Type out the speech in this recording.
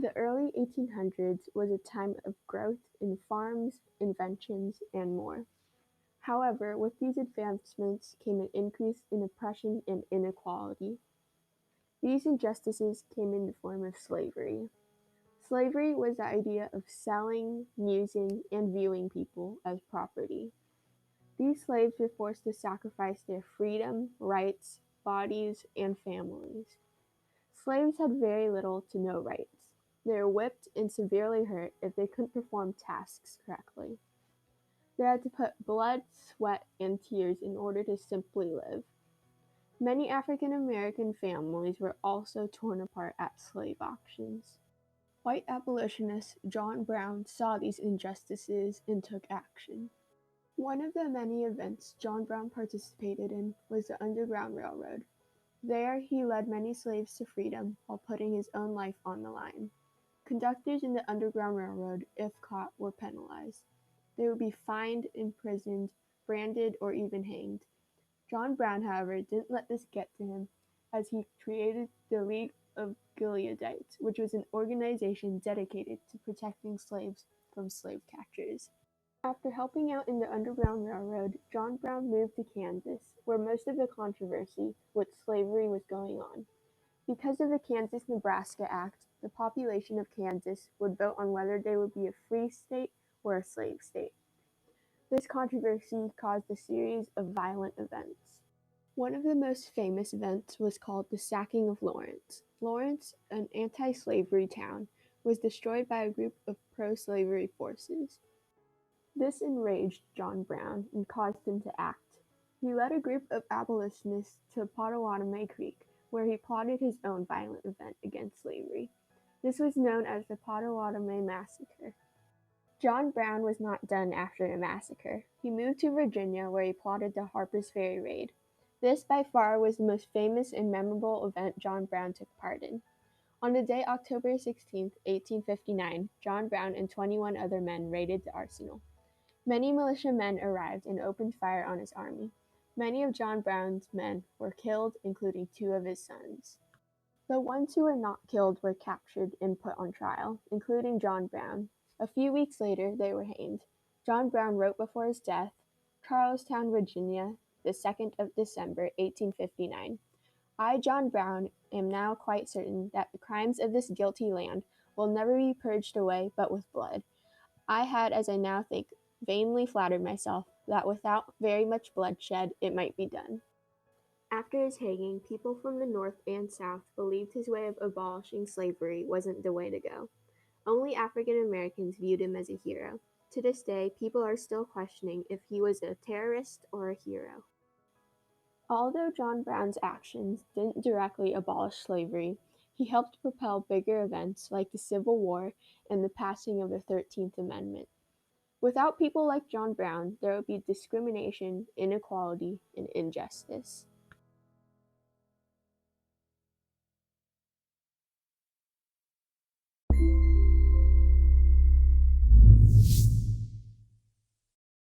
The early 1800s was a time of growth in farms, inventions, and more. However, with these advancements came an increase in oppression and inequality. These injustices came in the form of slavery. Slavery was the idea of selling, using, and viewing people as property. These slaves were forced to sacrifice their freedom, rights, bodies, and families. Slaves had very little to no rights. They were whipped and severely hurt if they couldn't perform tasks correctly. They had to put blood, sweat, and tears in order to simply live. Many African American families were also torn apart at slave auctions. White abolitionist John Brown saw these injustices and took action. One of the many events John Brown participated in was the Underground Railroad. There, he led many slaves to freedom while putting his own life on the line. Conductors in the Underground Railroad, if caught, were penalized. They would be fined, imprisoned, branded, or even hanged. John Brown, however, didn't let this get to him, as he created the League of Gileadites, which was an organization dedicated to protecting slaves from slave catchers. After helping out in the Underground Railroad, John Brown moved to Kansas, where most of the controversy with slavery was going on. Because of the Kansas-Nebraska Act, the population of Kansas would vote on whether they would be a free state or a slave state. This controversy caused a series of violent events. One of the most famous events was called the Sacking of Lawrence. Lawrence, an anti-slavery town, was destroyed by a group of pro-slavery forces. This enraged John Brown and caused him to act. He led a group of abolitionists to Pottawatomie Creek, where he plotted his own violent event against slavery. This was known as the Pottawatomie Massacre. John Brown was not done after the massacre. He moved to Virginia, where he plotted the Harper's Ferry raid. This by far was the most famous and memorable event John Brown took part in. On the day October 16, 1859, John Brown and 21 other men raided the arsenal. Many militiamen arrived and opened fire on his army. Many of John Brown's men were killed, including 2 of his sons. The ones who were not killed were captured and put on trial, including John Brown. A few weeks later, they were hanged. John Brown wrote before his death, Charlestown, Virginia, the 2nd of December, 1859. I, John Brown, am now quite certain that the crimes of this guilty land will never be purged away but with blood. I had, as I now think, vainly flattered myself that without very much bloodshed it might be done. After his hanging, people from the North and South believed his way of abolishing slavery wasn't the way to go. Only African Americans viewed him as a hero. To this day, people are still questioning if he was a terrorist or a hero. Although John Brown's actions didn't directly abolish slavery, he helped propel bigger events like the Civil War and the passing of the 13th Amendment. Without people like John Brown, there would be discrimination, inequality, and injustice.